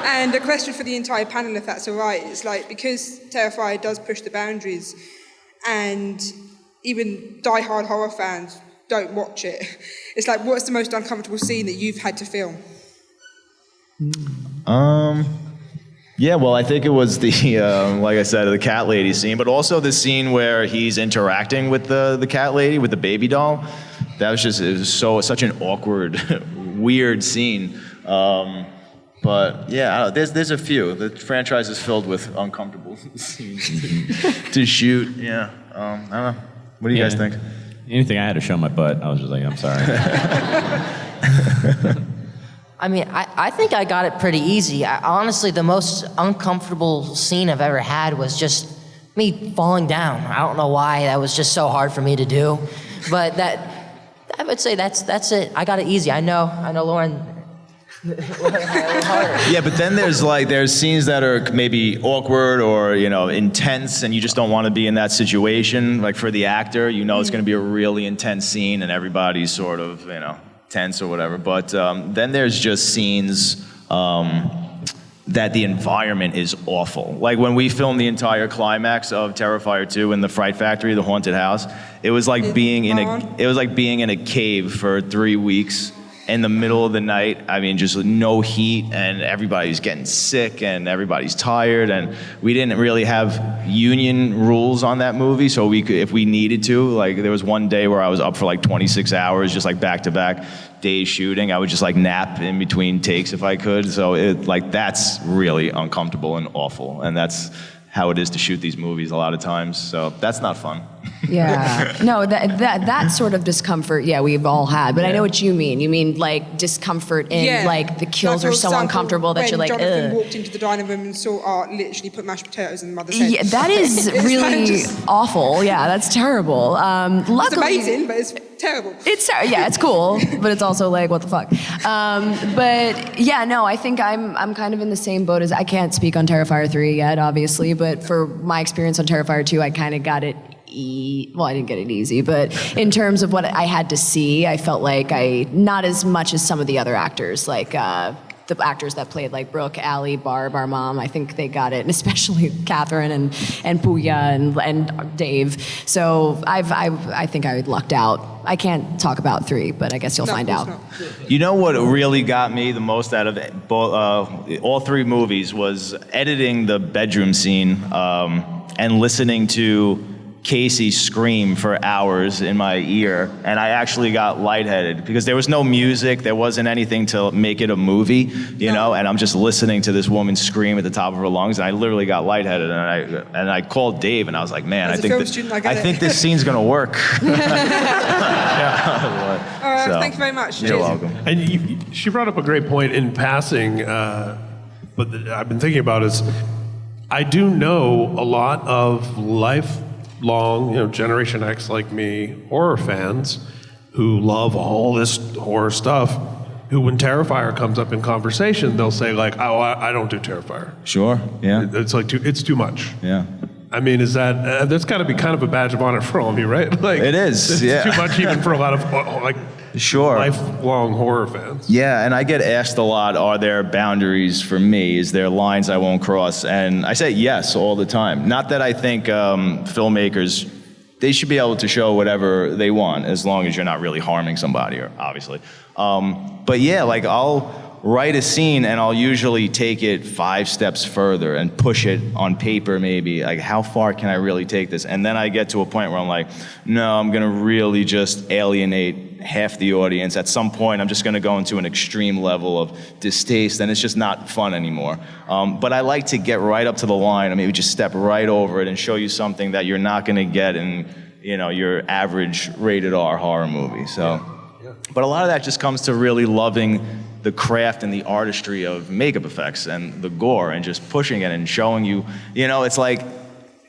and a question for the entire panel, if that's all right. It's like, because Terrifier does push the boundaries, and even die-hard horror fans don't watch it, it's like, what's the most uncomfortable scene that you've had to film? Yeah, well, I think it was the, like I said, the cat lady scene, but also the scene where he's interacting with the cat lady, with the baby doll. That was just, it was such an awkward, weird scene. But yeah, there's a few. The franchise is filled with uncomfortable scenes to shoot. Yeah, I don't know. What do you guys think? Anything I had to show my butt, I was just like, I'm sorry. I mean, I think I got it pretty easy. Honestly, the most uncomfortable scene I've ever had was just me falling down. I don't know why. That was just so hard for me to do. But I would say that's it. I got it easy. I know, Lauren. Yeah, but then there's scenes that are maybe awkward or, intense, and you just don't want to be in that situation. Like for the actor, it's going to be a really intense scene, and everybody's sort of, tense or whatever. But then there's just scenes that the environment is awful. Like when we filmed the entire climax of Terrifier 2 in the Fright Factory, the haunted house, it was like being in a cave for 3 weeks in the middle of the night. I mean, just no heat, and everybody's getting sick, and everybody's tired, and we didn't really have union rules on that movie, so we could, if we needed to, like there was one day where I was up for like 26 hours, just like back-to-back days shooting. I would just like nap in between takes if I could, so that's really uncomfortable and awful, and that's how it is to shoot these movies a lot of times, so that's not fun. Yeah, no, that sort of discomfort, yeah, we've all had, but I know what you mean. You mean like discomfort in like the kills are so uncomfortable that you're like, ugh. Jonathan walked into the dining room and saw Art literally put mashed potatoes in the mother's head. Yeah, that is really awful. Yeah, that's terrible. Luckily, it's amazing, but it's terrible. It's cool, but it's also like, what the fuck? But yeah, no, I think I'm kind of in the same boat as, I can't speak on Terrifier 3 yet, obviously, but for my experience on Terrifier 2, I kind of got it. Well, I didn't get it easy, but in terms of what I had to see, I felt like not as much as some of the other actors, like the actors that played like Brooke, Allie, Barb, our mom, I think they got it, and especially Catherine and Puya and Dave. So I think I lucked out. I can't talk about 3, but I guess you'll find out. You know what really got me the most out of all 3 movies was editing the bedroom scene and listening to Casey scream for hours in my ear, and I actually got lightheaded because there was no music, there wasn't anything to make it a movie, know, and I'm just listening to this woman scream at the top of her lungs, and I literally got lightheaded, and I called Dave, and I was like, man, I think this scene's gonna work. All right, Thank you very much. You're welcome. And she brought up a great point in passing, but I've been thinking about is I do know a lot of lifelong, Generation X like me, horror fans who love all this horror stuff, who when Terrifier comes up in conversation, they'll say like, oh, I don't do Terrifier. Sure, yeah. It's like, it's too much. Yeah. I mean, is that's got to be kind of a badge of honor for all of you, right? Like, it is, it's yeah. too much even for a lot of like sure. lifelong horror fans. Yeah, and I get asked a lot, are there boundaries for me? Is there lines I won't cross? And I say yes all the time. Not that I think filmmakers, they should be able to show whatever they want as long as you're not really harming somebody, obviously. But yeah, like I'll write a scene and I'll usually take it 5 steps further and push it on paper maybe. Like, how far can I really take this? And then I get to a point where I'm like, no, I'm gonna really just alienate half the audience. At some point, I'm just gonna go into an extreme level of distaste and it's just not fun anymore. But I like to get right up to the line and maybe just step right over it and show you something that you're not gonna get in your average rated R horror movie. So, but a lot of that just comes to really loving the craft and the artistry of makeup effects and the gore and just pushing it and showing you, it's like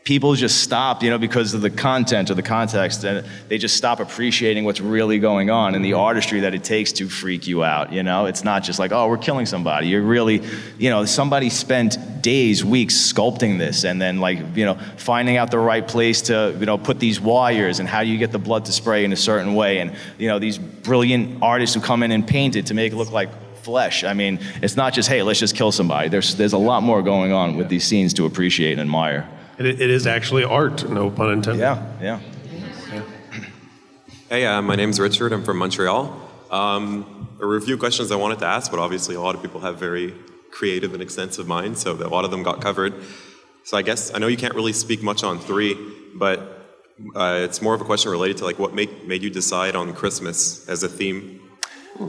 people just stop, because of the content or the context, and they just stop appreciating what's really going on and the artistry that it takes to freak you out, It's not just like, oh, we're killing somebody. You're really, somebody spent days, weeks sculpting this and then finding out the right place to, put these wires and how do you get the blood to spray in a certain way. And, these brilliant artists who come in and paint it to make it look like flesh. I mean, it's not just, hey, let's just kill somebody. There's a lot more going on with these scenes to appreciate and admire. It is actually art, no pun intended. Yeah. Hey, my name's Richard. I'm from Montreal. There were a few questions I wanted to ask, but obviously a lot of people have very creative and extensive minds, so a lot of them got covered. So I guess, I know you can't really speak much on 3, but it's more of a question related to what made you decide on Christmas as a theme.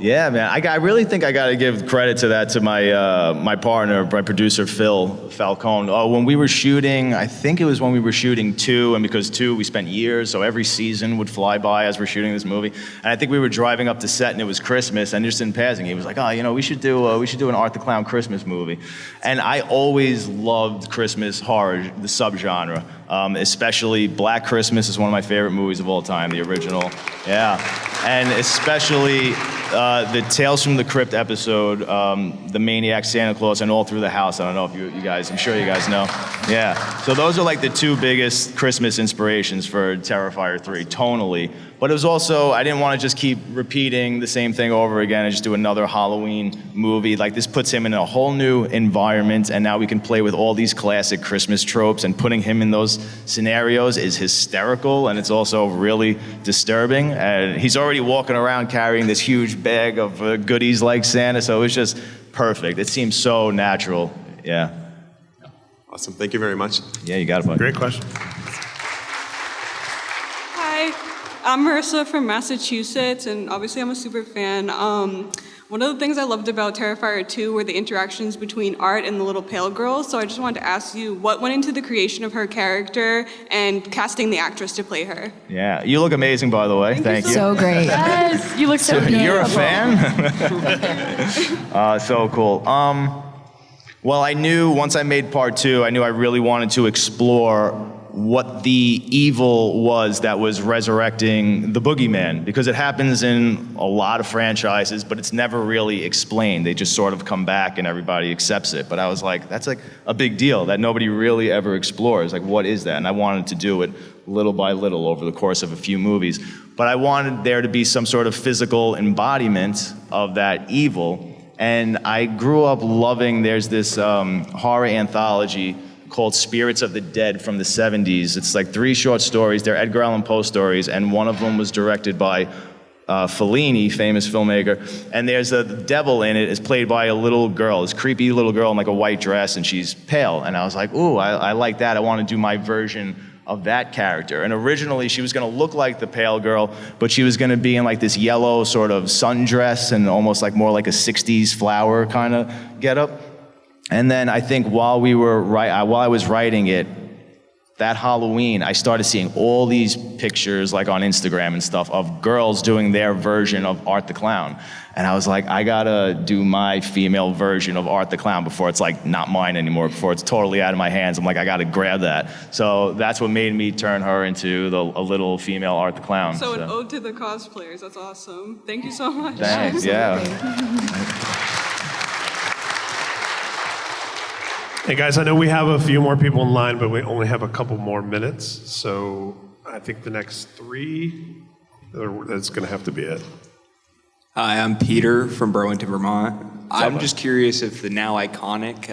Yeah, man. I really think I got to give credit to that to my partner, my producer Phil Falcone. When we were shooting, I think it was when we were shooting 2, and because 2 we spent years, so every season would fly by as we're shooting this movie. And I think we were driving up to set, and it was Christmas, and just in passing, he was like, "Oh, we should do an Art the Clown Christmas movie." And I always loved Christmas horror, the subgenre. Especially Black Christmas is one of my favorite movies of all time, the original. Yeah, and especially the Tales from the Crypt episode, the Maniac Santa Claus, and All Through the House. I don't know if you guys, I'm sure you guys know. Yeah, so those are the 2 biggest Christmas inspirations for Terrifier 3, tonally. But it was also, I didn't want to just keep repeating the same thing over again and just do another Halloween movie. This puts him in a whole new environment, and now we can play with all these classic Christmas tropes, and putting him in those scenarios is hysterical, and it's also really disturbing. And he's already walking around carrying this huge bag of goodies like Santa, so it was just perfect. It seems so natural. Yeah. Awesome. Thank you very much. Yeah, you got it, buddy. Great question. Hi, I'm Marissa from Massachusetts, and obviously I'm a super fan. One of the things I loved about Terrifier 2 were the interactions between Art and the little pale girl, so I just wanted to ask you, what went into the creation of her character and casting the actress to play her? Yeah, you look amazing, by the way. Thank you. So great. Yes, you look so good. You're a fan? So cool. Well, I knew once I made part 2, I knew I really wanted to explore what the evil was that was resurrecting the boogeyman, because it happens in a lot of franchises, but it's never really explained. They just sort of come back and everybody accepts it. But I was like, that's a big deal that nobody really ever explores. What is that? And I wanted to do it little by little over the course of a few movies. But I wanted there to be some sort of physical embodiment of that evil. And I grew up loving, there's this horror anthology called Spirits of the Dead from the 70s. It's 3 short stories. They're Edgar Allan Poe stories, and one of them was directed by Fellini, famous filmmaker. And there's a devil in it. It's played by a little girl, this creepy little girl in a white dress, and she's pale. And I was like, ooh, I like that. I want to do my version of that character. And originally she was going to look like the pale girl, but she was going to be in this yellow sort of sundress and almost more like a 60s flower kind of getup. And then I think while I was writing it, that Halloween, I started seeing all these pictures like on Instagram and stuff of girls doing their version of Art the Clown. And I was like, I gotta do my female version of Art the Clown before it's like not mine anymore, before it's totally out of my hands. I'm like, I gotta grab that. So that's what made me turn her into a little female Art the Clown. So an ode to the cosplayers, that's awesome. Thank you so much. Thanks, yeah. Hey guys, I know we have a few more people in line, but we only have a couple more minutes. So I think the next three, that's going to have to be it. Hi, I'm Peter from Burlington, Vermont. I'm just curious if the now iconic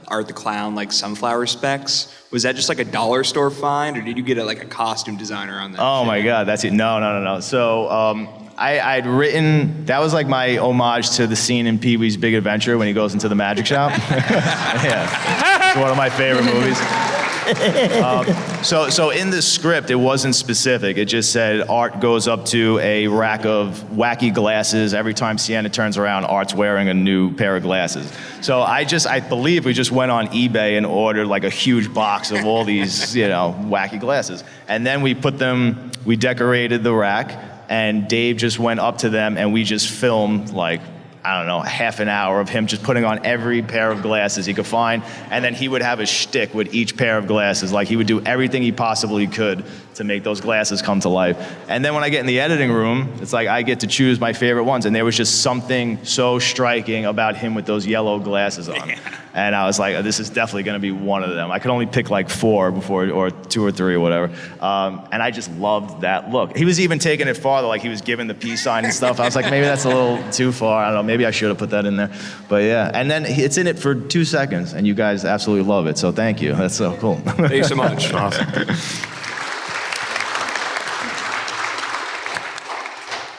Art the Clown, like sunflower specs, was that just like a dollar store find, or did you get like a costume designer on that? Oh my God, that's it. No. So I'd written, that was like my homage to the scene in Pee-wee's Big Adventure when he goes into the magic shop. Yeah, it's one of my favorite movies. So in the script, it wasn't specific. It just said Art goes up to a rack of wacky glasses. Every time Sienna turns around, Art's wearing a new pair of glasses. So I believe we just went on eBay and ordered like a huge box of all these, wacky glasses. And then we decorated the rack, and Dave just went up to them and we just filmed like, I don't know, half an hour of him just putting on every pair of glasses he could find, and then he would have a shtick with each pair of glasses. Like he would do everything he possibly could to make those glasses come to life. And then when I get in the editing room, it's like I get to choose my favorite ones, and there was just something so striking about him with those yellow glasses on. And I was like, this is definitely gonna be one of them. I could only pick like 4 before, or 2 or 3 or whatever. And I just loved that look. He was even taking it farther, like he was giving the peace sign and stuff. I was like, maybe that's a little too far. I don't know, maybe I should have put that in there. But yeah, and then it's in it for 2 seconds, and you guys absolutely love it. So thank you, that's so cool. Thank you so much. Awesome.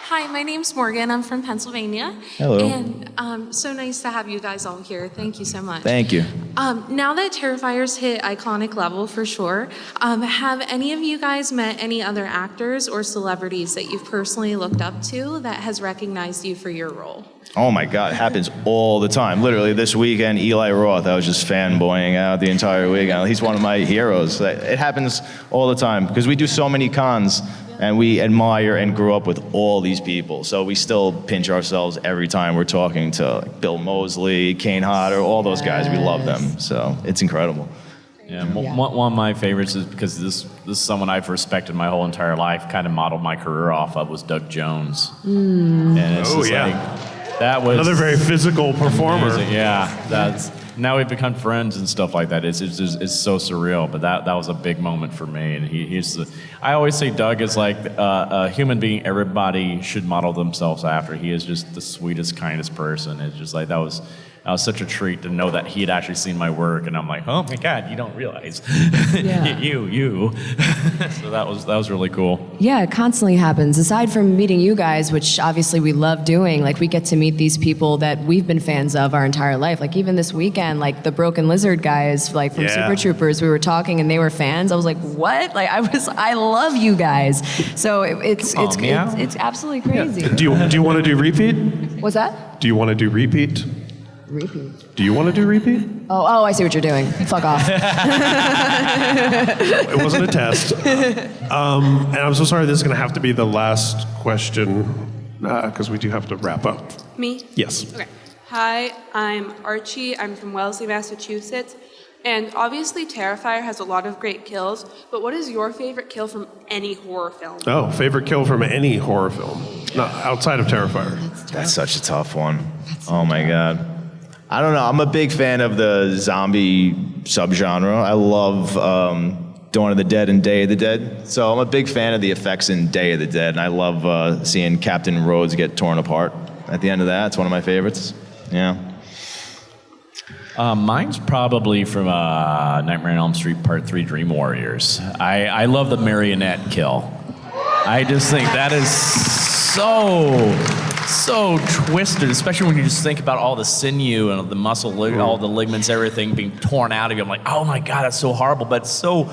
Hi, my name's Morgan. I'm from Pennsylvania. Hello. And so nice to have you guys all here. Thank you so much. Thank you. Now that Terrifier's hit iconic level for sure, have any of you guys met any other actors or celebrities that you've personally looked up to that has recognized you for your role? Oh my God, it happens all the time. Literally this weekend, Eli Roth, I was just fanboying out the entire weekend. He's one of my heroes. It happens all the time because we do so many cons and we admire and grew up with all these people. So we still pinch ourselves every time we're talking to Bill Moseley, Kane Hodder, all those guys. We love them. So it's incredible. Yeah, one of my favorites is because this is someone I've respected my whole entire life, kind of modeled my career off of, was Doug Jones. And it's that was another very physical performer. Amazing. Yeah, now we've become friends and stuff like that. It's so surreal, but that was a big moment for me. And I always say Doug is like a human being everybody should model themselves after. He is just the sweetest, kindest person. It's just like that was such a treat to know that he had actually seen my work, and I'm like, oh my God, you don't realize, you. So that was really cool. Yeah, it constantly happens. Aside from meeting you guys, which obviously we love doing, like we get to meet these people that we've been fans of our entire life. Like even this weekend, like the Broken Lizard guys, like from Super Troopers, we were talking and they were fans. I was like, what? Like I love you guys. So it's absolutely crazy. Do you want to do repeat? What's that? Do you want to do repeat? Repeat. Do you want to do repeat? Oh, I see what you're doing. Fuck off. It wasn't a test. And I'm so sorry, this is going to have to be the last question because we do have to wrap up. Me? Yes. Okay. Hi, I'm Archie. I'm from Wellesley, Massachusetts. And obviously Terrifier has a lot of great kills, but what is your favorite kill from any horror film? Oh, favorite kill from any horror film, not outside of Terrifier. That's such a tough one. Oh my God. I don't know. I'm a big fan of the zombie subgenre. I love Dawn of the Dead and Day of the Dead. So I'm a big fan of the effects in Day of the Dead, and I love seeing Captain Rhodes get torn apart at the end of that. It's one of my favorites. Yeah. Mine's probably from Nightmare on Elm Street Part 3 Dream Warriors. I love the marionette kill. I just think that is so twisted, especially when you just think about all the sinew and the muscle, all the ligaments, everything being torn out of you. I'm like, oh my God, that's so horrible, but it's so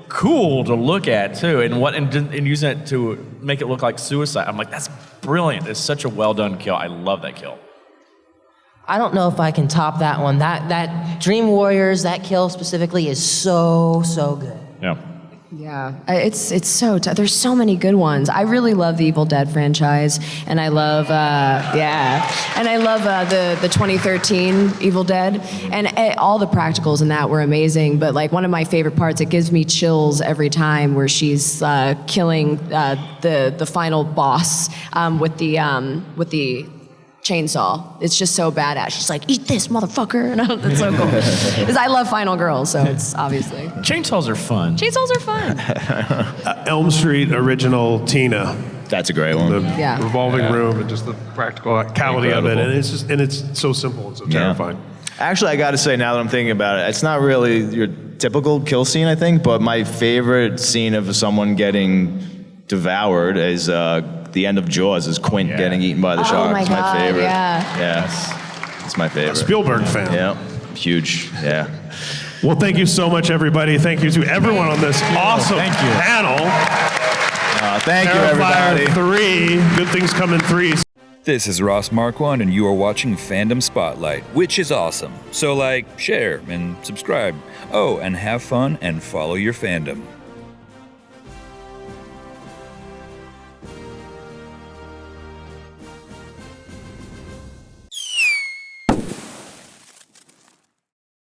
cool to look at too. And using it to make it look like suicide. I'm like, that's brilliant. It's such a well done kill. I love that kill. I don't know if I can top that one. That Dream Warriors, that kill specifically is so good. Yeah. Yeah, it's so there's so many good ones. I really love the Evil Dead franchise, and I love the 2013 Evil Dead, and all the practicals in that were amazing. But like one of my favorite parts, it gives me chills every time, where she's killing the final boss with the chainsaw. It's just so badass. She's like, "Eat this, motherfucker!" And it's so cool. Because I love Final Girl, so it's obviously. Chainsaws are fun. Chainsaws are fun. Elm Street original Tina. That's a great one. The Yeah. revolving room and just the practicality of it, and it's so simple and so terrifying. Actually, I got to say, now that I'm thinking about it, it's not really your typical kill scene, I think, but my favorite scene of someone getting devoured is the end of Jaws, is Quint getting eaten by the shark. my It's God, my favorite. yeah. It's my favorite. Spielberg fan. Yeah, huge. Yeah. Well, thank you so much, everybody. Thank you to everyone on this awesome panel. Thank you, everybody. Terrifier 3. Good things come in threes. This is Ross Marquand, and you are watching Fandom Spotlight, which is awesome. So like, share, and subscribe. Oh, and have fun and follow your fandom.